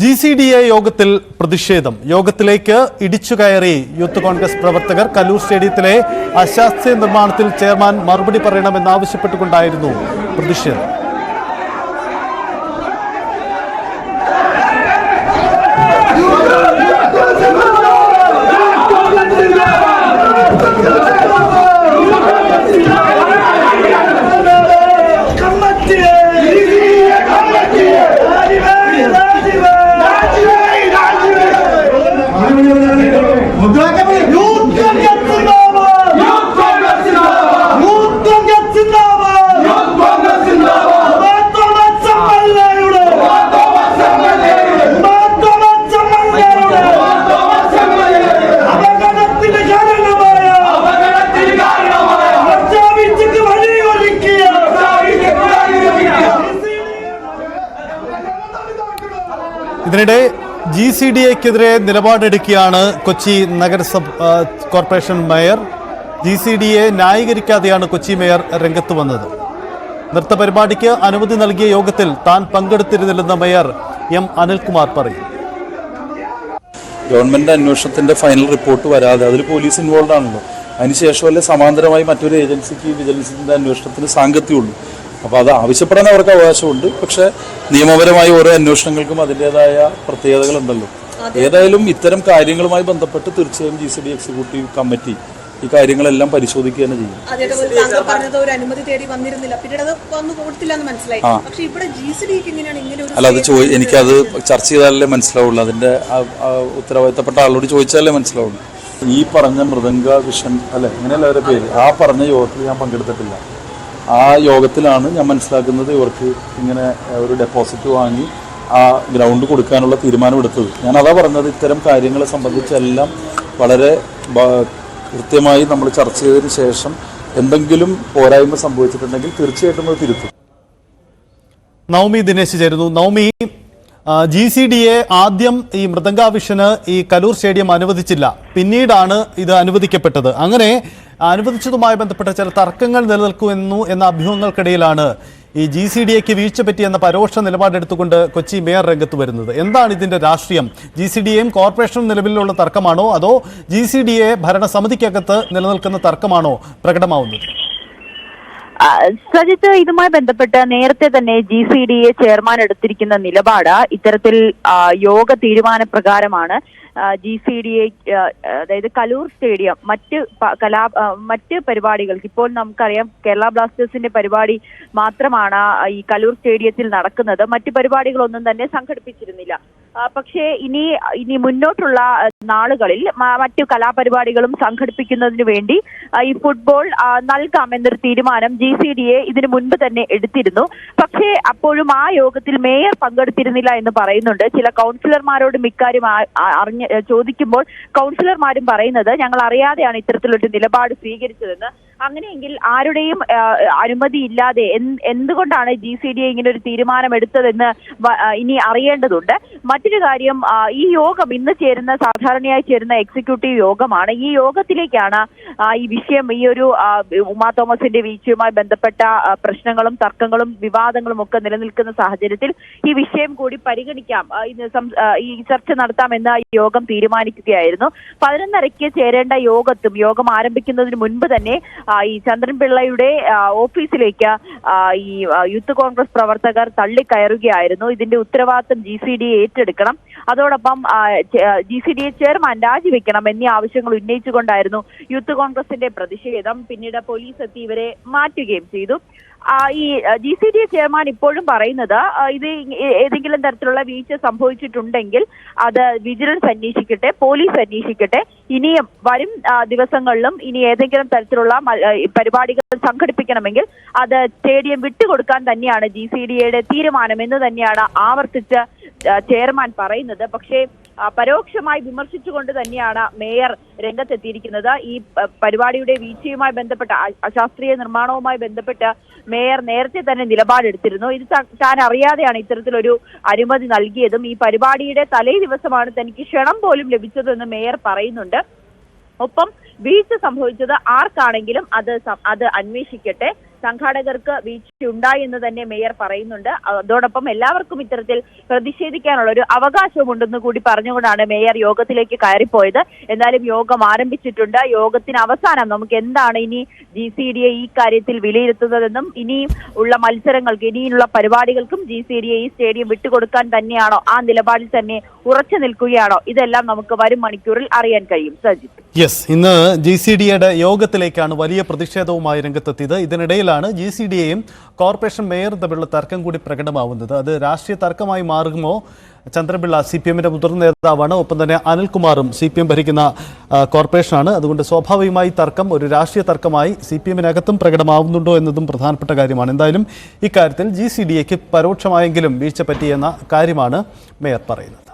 GCDA യോഗത്തിൽ പ്രതിഷേധം. യോഗത്തിലേക്ക് ഇടിച്ചുകയറി youth Congress പ്രവർത്തകർ. കലൂർ സ്റ്റേഡിയത്തിലെ അശാസ്ത്രീയ നിർമ്മാണത്തിൽ ചെയർമാൻ മറുപടി പറയണമെന്നാവശ്യപ്പെട്ടുകൊണ്ടായിരുന്നു പ്രതിഷേധം. ഇതിനിടെ GCDAക്കെതിരെ നിലപാടെടുക്കുകയാണ് കൊച്ചി നഗരസഭ കോർപ്പറേഷൻ മേയർ. GCDA ന്യായീകരിക്കാതെയാണ് കൊച്ചി മേയർ രംഗത്ത് വന്നത്. നൃത്തപരിപാടിക്ക് അനുമതി നൽകിയ യോഗത്തിൽ താൻ പങ്കെടുത്തിരുന്നില്ലെന്ന് മേയർ M. അനിൽകുമാർ പറയും. ഗവൺമെന്റ് അന്വേഷണത്തിന്റെ ഫൈനൽ റിപ്പോർട്ട് വരാതെ അതിൽ പോലീസ് ഇൻവോൾവ് ആണല്ലോ. അതിനുശേഷമല്ലേ സമാന്തരമായി മറ്റൊരു ഏജൻസിക്ക് വിജിലൻസിന്റെ അന്വേഷണത്തിന് സാങ്കത്യമുള്ളൂ. അപ്പോൾ അത് ആവശ്യപ്പെടാൻ അവർക്ക് അവകാശമുണ്ട്. പക്ഷേ നിയമപരമായി ഓരോ അന്വേഷണങ്ങൾക്കും അതിൻ്റെതായ പ്രത്യേകതകളുണ്ടല്ലോ. ഏതായാലും ഇത്തരം കാര്യങ്ങളുമായി ബന്ധപ്പെട്ട് തീർച്ചയായും GCD എക്സിക്യൂട്ടീവ് കമ്മിറ്റി ഈ കാര്യങ്ങളെല്ലാം പരിശോധിക്കുക തന്നെ ചെയ്യും. അല്ല, അത് എനിക്കത് ചർച്ച ചെയ്താലേ മനസ്സിലാവുള്ളൂ. അതിന്റെ ഉത്തരവാദിത്തപ്പെട്ട ആളോട് ചോദിച്ചാലേ മനസ്സിലാവുള്ളൂ. ഈ പറഞ്ഞ മൃദംഗ വിഷൻ അല്ലെ, ഇങ്ങനെയല്ല അവരുടെ പേര്, ആ പറഞ്ഞ യോഗത്തിൽ ഞാൻ പങ്കെടുത്തിട്ടില്ല. ആ യോഗത്തിലാണ് ഞാൻ മനസ്സിലാക്കുന്നത് ഇവർക്ക് ഇങ്ങനെ ഒരു ഡെപ്പോസിറ്റ് വാങ്ങി ആ ഗ്രൗണ്ട് കൊടുക്കാനുള്ള തീരുമാനമെടുത്തത്. ഞാൻ അതാ പറഞ്ഞത്, ഇത്തരം കാര്യങ്ങളെ സംബന്ധിച്ചെല്ലാം വളരെ കൃത്യമായി നമ്മൾ ചർച്ച ചെയ്തതിന് ശേഷം എന്തെങ്കിലും പോരായ്മ സംഭവിച്ചിട്ടുണ്ടെങ്കിൽ തീർച്ചയായിട്ടും അത് തിരുത്തും. നവമി ദിനേശ് ചേരുന്നു. നവമി, GCDA ആദ്യം ഈ മൃദംഗാവിഷന് ഈ കലൂർ സ്റ്റേഡിയം അനുവദിച്ചില്ല, പിന്നീടാണ് ഇത് അനുവദിക്കപ്പെട്ടത്. അങ്ങനെ അനുവദിച്ചതുമായി ബന്ധപ്പെട്ട ചില തർക്കങ്ങൾ നിലനിൽക്കുന്നു എന്ന അഭ്യൂഹങ്ങൾക്കിടയിലാണ് ഈ GCDAക്ക് വീഴ്ച പറ്റിയെന്ന പരോക്ഷ നിലപാടെടുത്തുകൊണ്ട് കൊച്ചി മേയർ രംഗത്ത് വരുന്നത്. എന്താണ് ഇതിന്റെ രാഷ്ട്രീയം? GCDAയും കോർപ്പറേഷനും നിലവിലുള്ള തർക്കമാണോ, അതോ GCDA ഭരണസമിതിക്കകത്ത് നിലനിൽക്കുന്ന തർക്കമാണോ പ്രകടമാവുന്നത്? സജിത്ത്, ഇതുമായി ബന്ധപ്പെട്ട് നേരത്തെ തന്നെ GCDA ചെയർമാൻ എടുത്തിരിക്കുന്ന നിലപാട് ഇത്തരത്തിൽ യോഗ തീരുമാനപ്രകാരമാണ് GCDA, അതായത് കലൂർ സ്റ്റേഡിയം മറ്റ് പരിപാടികൾക്ക്, ഇപ്പോൾ നമുക്കറിയാം കേരള ബ്ലാസ്റ്റേഴ്സിന്റെ പരിപാടി മാത്രമാണ് ഈ കലൂർ സ്റ്റേഡിയത്തിൽ നടക്കുന്നത്. മറ്റ് പരിപാടികളൊന്നും തന്നെ സംഘടിപ്പിച്ചിരുന്നില്ല. പക്ഷേ ഇനി മുന്നോട്ടുള്ള നാളുകളിൽ മറ്റു കലാപരിപാടികളും സംഘടിപ്പിക്കുന്നതിന് വേണ്ടി ഈ ഫുട്ബോൾ നൽകാം എന്നൊരു തീരുമാനം GCDA ഇതിനു മുൻപ് തന്നെ എടുത്തിരുന്നു. പക്ഷേ അപ്പോഴും ആ യോഗത്തിൽ മേയർ പങ്കെടുത്തിരുന്നില്ല എന്ന് പറയുന്നുണ്ട്. ചില കൗൺസിലർമാരോടും ഇക്കാര്യം ചോദിക്കുമ്പോൾ കൗൺസിലർമാരും പറയുന്നത് ഞങ്ങൾ അറിയാതെയാണ് ഇത്തരത്തിലൊരു നിലപാട് സ്വീകരിച്ചതെന്ന്. അങ്ങനെയെങ്കിൽ ആരുടെയും അനുമതി ഇല്ലാതെ എന്തുകൊണ്ടാണ് GCDA ഇങ്ങനെ ഒരു തീരുമാനം എടുത്തതെന്ന് ഇനി അറിയേണ്ടതുണ്ട്. മറ്റൊരു കാര്യം, ഈ യോഗം ഇന്ന് സാധാരണയായി ചേരുന്ന എക്സിക്യൂട്ടീവ് യോഗമാണ്. ഈ യോഗത്തിലേക്കാണ് ഈ വിഷയം, ഈ ഒരു ഉമാ തോമസിന്റെ വീഴ്ചയുമായി ബന്ധപ്പെട്ട പ്രശ്നങ്ങളും തർക്കങ്ങളും വിവാദങ്ങളും ഒക്കെ നിലനിൽക്കുന്ന സാഹചര്യത്തിൽ ഈ വിഷയം കൂടി പരിഗണിക്കാം, ഈ ചർച്ച നടത്താമെന്ന് ഈ യോഗം തീരുമാനിക്കുകയായിരുന്നു. 11:30 ചേരേണ്ട യോഗം ആരംഭിക്കുന്നതിന് മുൻപ് തന്നെ ഈ ചന്ദ്രൻപിള്ളയുടെ ഓഫീസിലേക്ക് ഈ യൂത്ത് കോൺഗ്രസ് പ്രവർത്തകർ തള്ളിക്കയറുകയായിരുന്നു. ഇതിന്റെ ഉത്തരവാദിത്തം GCDA ഏറ്റെടുക്കണം, അതോടൊപ്പം GCDA ചെയർമാൻ രാജിവെക്കണം എന്നീ ആവശ്യങ്ങൾ ഉന്നയിച്ചുകൊണ്ടായിരുന്നു യൂത്ത് കോൺഗ്രസിന്റെ പ്രതിഷേധം. പിന്നീട് പോലീസ് എത്തി ഇവരെ മാറ്റുകയും ചെയ്തു. ഈ GCDA ചെയർമാൻ ഇപ്പോഴും പറയുന്നത് ഇത് ഏതെങ്കിലും തരത്തിലുള്ള വീഴ്ച സംഭവിച്ചിട്ടുണ്ടെങ്കിൽ അത് വിജിലൻസ് അന്വേഷിക്കട്ടെ, പോലീസ് അന്വേഷിക്കട്ടെ. ഇനിയും വരും ദിവസങ്ങളിലും ഇനി ഏതെങ്കിലും തരത്തിലുള്ള പരിപാടികൾ സംഘടിപ്പിക്കണമെങ്കിൽ അത് സ്റ്റേഡിയം വിട്ടുകൊടുക്കാൻ തന്നെയാണ് GCDAയുടെ തീരുമാനം എന്ന് തന്നെയാണ് ആവർത്തിച്ച് ചെയർമാൻ പറയുന്നത്. പക്ഷേ പരോക്ഷമായി വിമർശിച്ചുകൊണ്ട് തന്നെയാണ് മേയർ രംഗത്തെത്തിയിരിക്കുന്നത്. ഈ പരിപാടിയുടെ വീഴ്ചയുമായി ബന്ധപ്പെട്ട അശാസ്ത്രീയ നിർമ്മാണവുമായി ബന്ധപ്പെട്ട് മേയർ നേരത്തെ തന്നെ നിലപാടെടുത്തിരുന്നു. ഇത് താൻ അറിയാതെയാണ് ഇത്തരത്തിലൊരു അനുമതി നൽകിയതും ഈ പരിപാടിയുടെ തലേ ദിവസമാണ് തനിക്ക് ക്ഷണം പോലും ലഭിച്ചതെന്ന് മേയർ പറയുന്നുണ്ട്. ഒപ്പം വീഴ്ച സംഭവിച്ചത് ആർക്കാണെങ്കിലും അത് അന്വേഷിക്കട്ടെ, സംഘാടകർക്ക് വീഴ്ചയുണ്ടായി എന്ന് തന്നെ മേയർ പറയുന്നുണ്ട്. അതോടൊപ്പം എല്ലാവർക്കും ഇത്തരത്തിൽ പ്രതിഷേധിക്കാനുള്ള ഒരു അവകാശമുണ്ടെന്ന് കൂടി പറഞ്ഞുകൊണ്ടാണ് മേയർ യോഗത്തിലേക്ക് കയറിപ്പോയത്. എന്നാലും യോഗം ആരംഭിച്ചിട്ടുണ്ട്. യോഗത്തിന് അവസാനം നമുക്ക് എന്താണ് ഇനി GCDA ഈ കാര്യത്തിൽ വിലയിരുത്തുന്നതെന്നും ഇനിയും ഉള്ള മത്സരങ്ങൾക്ക് ഇനിയുള്ള പരിപാടികൾക്കും GCDA ഈ സ്റ്റേഡിയം വിട്ടുകൊടുക്കാൻ തന്നെയാണോ, ആ നിലപാടിൽ തന്നെ ഉറച്ചു നിൽക്കുകയാണോ, ഇതെല്ലാം നമുക്ക് വരും മണിക്കൂറിൽ അറിയാൻ കഴിയും. സജിത്ത്, യെസ്, ഇന്ന് GCDAയുടെ യോഗത്തിലേക്കാണ് വലിയ പ്രതിഷേധവുമായി രംഗത്തെത്തിയത്. ഇതിനിടയിലാണ് GCDAയും കോർപ്പറേഷൻ മേയറും തമ്മിലുള്ള തർക്കം കൂടി പ്രകടമാവുന്നത്. അത് രാഷ്ട്രീയ തർക്കമായി മാറുമോ? ചന്ദ്രപിള്ള CPMന്റെ മുതിർന്ന നേതാവാണ്, ഒപ്പം തന്നെ അനിൽകുമാറും CPM ഭരിക്കുന്ന കോർപ്പറേഷനാണ്. അതുകൊണ്ട് സ്വാഭാവികമായി തർക്കം ഒരു രാഷ്ട്രീയ തർക്കമായി CPMനകത്തും പ്രകടമാവുന്നുണ്ടോ എന്നതും പ്രധാനപ്പെട്ട കാര്യമാണ്. എന്തായാലും ഇക്കാര്യത്തിൽ GCDAയ്ക്ക് പരോക്ഷമായെങ്കിലും വീഴ്ച പറ്റിയെന്ന കാര്യമാണ് മേയർ പറയുന്നത്.